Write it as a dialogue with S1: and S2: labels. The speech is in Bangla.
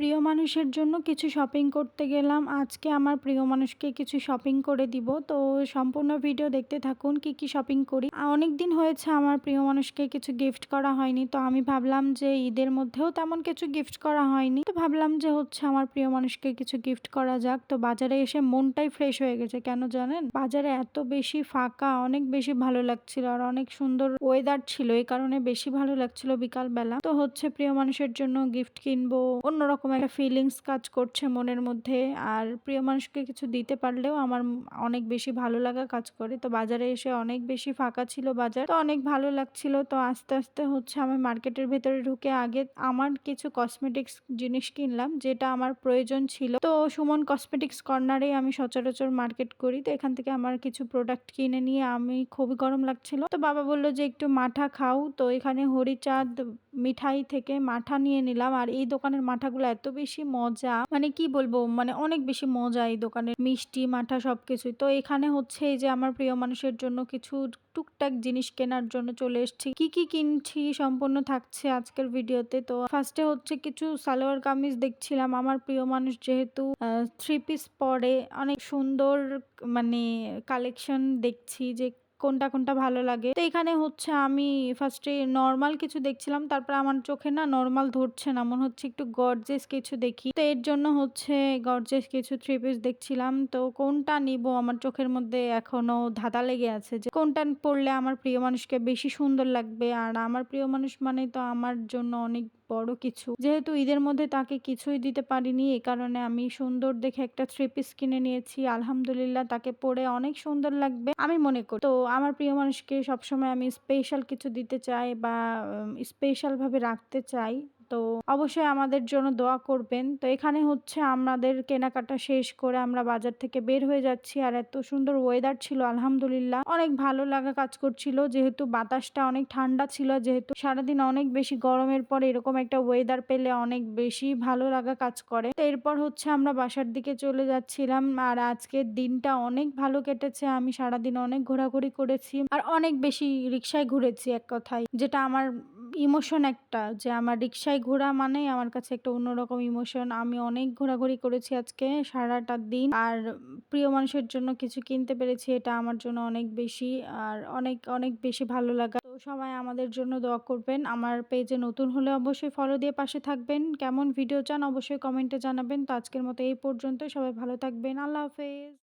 S1: প্রিয় মানুষের জন্য কিছু শপিং করতে গেলাম। আজকে আমার প্রিয় মানুষকে কিছু শপিং করে দিব। তো সম্পূর্ণ ভিডিও দেখতে থাকুন কি শপিং করি। অনেকদিন হয়েছে আমার প্রিয় মানুষকে কিছু গিফট করা হয়নি। তো আমি ভাবলাম যে ঈদের মধ্যেও তেমন কিছু গিফট করা হয়নি। তো ভাবলাম যে আমার প্রিয় মানুষকে কিছু গিফট করা যাক। তো বাজারে এসে মনটাই ফ্রেশ হয়ে গেছে। কেন জানেন? বাজারে এত বেশি ফাঁকা, অনেক বেশি ভালো লাগছিল আর অনেক সুন্দর ওয়েদার ছিল। এই কারণে বেশি ভালো লাগছিল বিকাল বেলা। তো প্রিয় মানুষের জন্য গিফট কিনবো, অন্যরকম একটা ফিলিংস কাজ করছে মনের মধ্যে। আর প্রিয় মানুষকে কিছু দিতে পারলেও আমার অনেক বেশি ভালো লাগা কাজ করে। তো বাজারে এসে অনেক বেশি ফাঁকা ছিল বাজার, তো অনেক ভালো লাগছিল। তো আস্তে আস্তে আমি মার্কেটের ভেতরে ঢুকে আগে আমার কিছু কসমেটিক্স জিনিস কিনলাম যেটা আমার প্রয়োজন ছিল। তো সুমন কসমেটিক্স কর্নারে আমি সচরাচর মার্কেট করি। তো এখান থেকে আমার কিছু প্রোডাক্ট কিনে নিয়ে আমি খুবই গরম লাগছিল। তো বাবা বলল যে একটু মাঠা খাও। তো এখানে হরিচাঁদ মিঠাই থেকে মাঠা নিয়ে নিলাম। আর এই দোকানের মাঠাগুলো এত বেশি মজা, মানে কি বলবো, মানে অনেক বেশি মজা এই দোকানের মিষ্টি মাঠা সবকিছুই। তো এখানে এই যে আমার প্রিয় মানুষের জন্য কিছু টুকটাক জিনিস কেনার জন্য চলে এসেছি। কি কিনছি সম্পূর্ণ থাকছে আজকের ভিডিওতে। তো ফার্স্টে কিছু সালোয়ার কামিজ দেখছিলাম। আমার প্রিয় মানুষ যেহেতু থ্রি পিস পরে, অনেক সুন্দর মানে কালেকশন দেখছি যে কোনটা কোনটা ভালো লাগে। তো এখানে আমি ফার্স্টে নর্মাল কিছু দেখছিলাম, তারপর আমার চোখে না নর্মাল ধরছে না, মনে হচ্ছে একটু গর্জিয়াস কিছু দেখি। তো এর জন্য গর্জিয়াস কিছু থ্রি পিস দেখছিলাম। তো কোনটা নিব আমার চোখের মধ্যে এখনো ধাঁধা লেগে আছে যে কোনটা পরলে আমার প্রিয় মানুষকে বেশি সুন্দর লাগবে। আর আমার প্রিয় মানুষ মানে তো আমার জন্য অনেক বড় কিছু। যেহেতু ঈদের মধ্যে তাকে কিছুই দিতে পারিনি, এই কারণে আমি সুন্দর দেখে একটা থ্রি পিস কিনে নিয়েছি। আলহামদুলিল্লাহ, তাকে পরে অনেক সুন্দর লাগবে আমি মনে করি। তো আমার প্রিয় মানুষকে সবসময় আমি স্পেশাল কিছু দিতে চাই বা স্পেশাল ভাবে রাখতে চাই। তো অবশ্যই আমাদের জন্য দোয়া করবেন। তো এখানে আমাদের কেনাকাটা শেষ করে আমরা বাজার থেকে বের হয়ে যাচ্ছি। আর এত সুন্দর ওয়েদার ছিল, আলহামদুলিল্লাহ অনেক ভালো লাগা কাজ করছিল। যেহেতু বাতাসটা অনেক ঠান্ডা ছিল, যেহেতু সারাদিন অনেক বেশি গরমের পরে এরকম একটা ওয়েদার পেলে অনেক বেশি ভালো লাগা কাজ করে। তো এরপর আমরা বাসার দিকে চলে যাচ্ছিলাম। আর আজকের দিনটা অনেক ভালো কেটেছে। আমি সারাদিন অনেক ঘোরাঘুরি করেছি আর অনেক বেশি রিক্সায় ঘুরেছি, এক কথায় যেটা আমার ইমোশন একটা, যে আমার রিক্সায় ঘোরা মানে আমার কাছে একটা অন্যরকম ইমোশন। আমি অনেক ঘোরাঘুরি করেছি আজকে সারাটা দিন। আর প্রিয় মানুষের জন্য কিছু কিনতে পেরেছি, এটা আমার জন্য অনেক বেশি আর অনেক অনেক বেশি ভালো লাগা। তো সবাই আমাদের জন্য দোয়া করবেন। আমার পেজে নতুন হলে অবশ্যই ফলো দিয়ে পাশে থাকবেন। কেমন ভিডিও চান অবশ্যই কমেন্টে জানাবেন। তো আজকের মতো এই পর্যন্ত, সবাই ভালো থাকবেন। আল্লাহ হাফেজ।